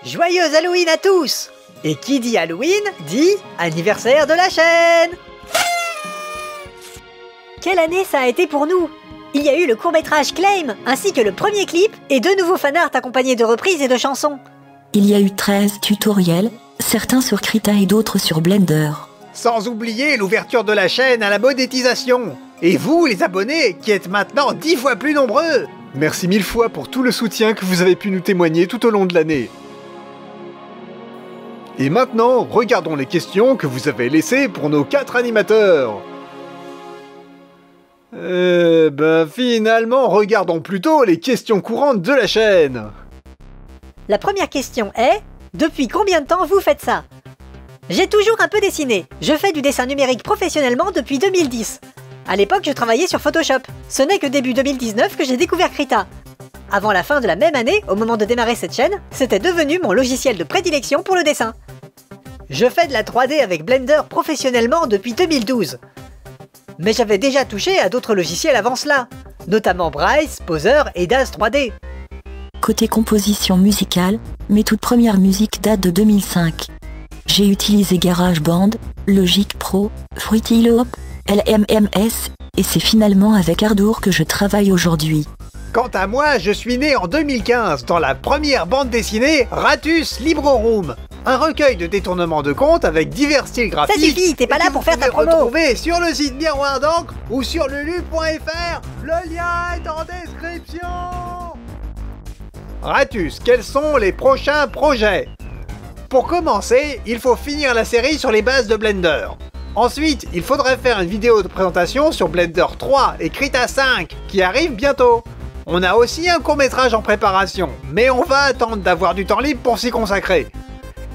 Joyeux Halloween à tous! Et qui dit Halloween, dit anniversaire de la chaîne! Quelle année ça a été pour nous! Il y a eu le court-métrage Claim, ainsi que le premier clip, et 2 nouveaux fanarts accompagnés de reprises et de chansons. Il y a eu 13 tutoriels, certains sur Krita et d'autres sur Blender. Sans oublier l'ouverture de la chaîne à la monétisation. Et vous, les abonnés, qui êtes maintenant 10 fois plus nombreux. Merci 1000 fois pour tout le soutien que vous avez pu nous témoigner tout au long de l'année. Et maintenant, regardons les questions que vous avez laissées pour nos 4 animateurs. Finalement, regardons plutôt les questions courantes de la chaîne. La première question est, depuis combien de temps vous faites ça? J'ai toujours un peu dessiné. Je fais du dessin numérique professionnellement depuis 2010. À l'époque, je travaillais sur Photoshop. Ce n'est que début 2019 que j'ai découvert Krita. Avant la fin de la même année, au moment de démarrer cette chaîne, c'était devenu mon logiciel de prédilection pour le dessin. Je fais de la 3D avec Blender professionnellement depuis 2012. Mais j'avais déjà touché à d'autres logiciels avant cela, notamment Bryce, Poser et Daz 3D. Côté composition musicale, mes toutes premières musiques datent de 2005. J'ai utilisé GarageBand, Logic Pro, Fruity Loop, LMMS, et c'est finalement avec Ardour que je travaille aujourd'hui. Quant à moi, je suis né en 2015 dans la première bande dessinée Ratus Librorum, un recueil de détournements de comptes avec divers styles graphiques. Ça suffit, t'es pas là pour faire ta promo. Retrouvez sur le site Miroir d'encre ou sur lulu.fr. Le lien est en description. Ratus, quels sont les prochains projets? Pour commencer, il faut finir la série sur les bases de Blender. Ensuite, il faudrait faire une vidéo de présentation sur Blender 3 et Krita 5 qui arrive bientôt. On a aussi un court-métrage en préparation, mais on va attendre d'avoir du temps libre pour s'y consacrer.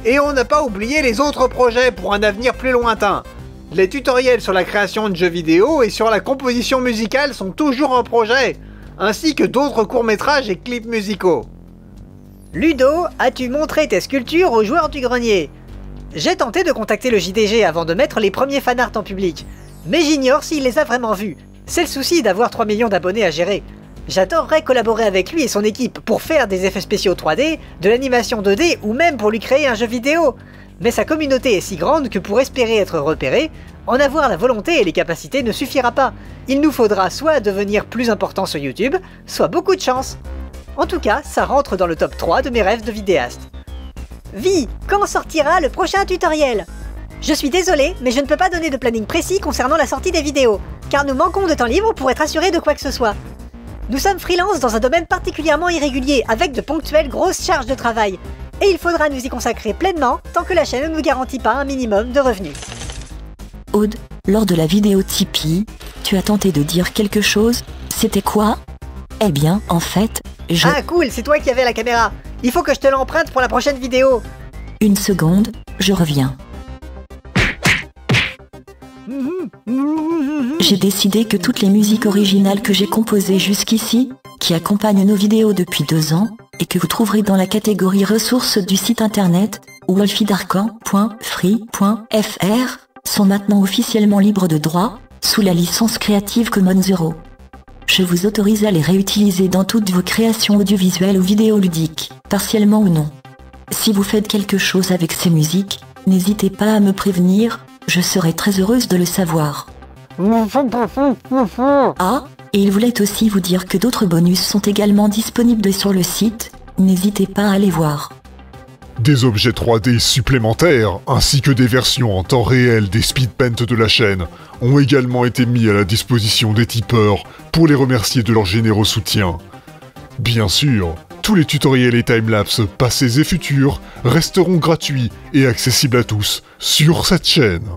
Et on n'a pas oublié les autres projets pour un avenir plus lointain. Les tutoriels sur la création de jeux vidéo et sur la composition musicale sont toujours en projet, ainsi que d'autres courts-métrages et clips musicaux. Ludo, as-tu montré tes sculptures aux joueurs du grenier? J'ai tenté de contacter le JDG avant de mettre les premiers fanarts en public, mais j'ignore s'il les a vraiment vus. C'est le souci d'avoir 3 millions d'abonnés à gérer. J'adorerais collaborer avec lui et son équipe pour faire des effets spéciaux 3D, de l'animation 2D ou même pour lui créer un jeu vidéo. Mais sa communauté est si grande que pour espérer être repéré, en avoir la volonté et les capacités ne suffira pas. Il nous faudra soit devenir plus important sur YouTube, soit beaucoup de chance. En tout cas, ça rentre dans le top 3 de mes rêves de vidéaste. Vi, quand sortira le prochain tutoriel? Je suis désolé, mais je ne peux pas donner de planning précis concernant la sortie des vidéos, car nous manquons de temps libre pour être assurés de quoi que ce soit. Nous sommes freelance dans un domaine particulièrement irrégulier, avec de ponctuelles grosses charges de travail, et il faudra nous y consacrer pleinement tant que la chaîne ne nous garantit pas un minimum de revenus. Aude, lors de la vidéo Tipeee, tu as tenté de dire quelque chose, c'était quoi? Eh bien, en fait, Ah cool, c'est toi qui avais la caméra. Il faut que je te l'emprunte pour la prochaine vidéo. Une seconde, je reviens. J'ai décidé que toutes les musiques originales que j'ai composées jusqu'ici, qui accompagnent nos vidéos depuis 2 ans, et que vous trouverez dans la catégorie ressources du site internet wolfidarkan.free.fr, sont maintenant officiellement libres de droit, sous la licence Creative Commons 0. Je vous autorise à les réutiliser dans toutes vos créations audiovisuelles ou vidéoludiques, partiellement ou non. Si vous faites quelque chose avec ces musiques, n'hésitez pas à me prévenir, je serai très heureuse de le savoir. Ah, et il voulait aussi vous dire que d'autres bonus sont également disponibles sur le site, n'hésitez pas à les voir. Des objets 3D supplémentaires, ainsi que des versions en temps réel des speedpaints de la chaîne, ont également été mis à la disposition des tipeurs pour les remercier de leur généreux soutien. Bien sûr, tous les tutoriels et timelapses passés et futurs resteront gratuits et accessibles à tous sur cette chaîne.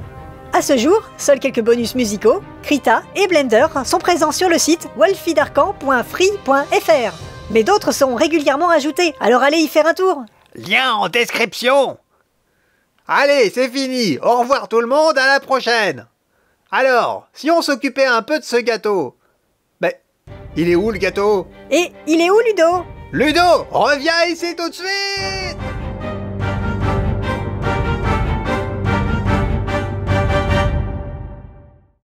À ce jour, seuls quelques bonus musicaux, Krita et Blender sont présents sur le site wolfidarkan.free.fr. Mais d'autres sont régulièrement ajoutés, alors allez y faire un tour. Lien en description. Allez, c'est fini. Au revoir tout le monde, à la prochaine. Alors, si on s'occupait un peu de ce gâteau. Mais, il est où le gâteau? Et il est où Ludo? Ludo, reviens ici tout de suite!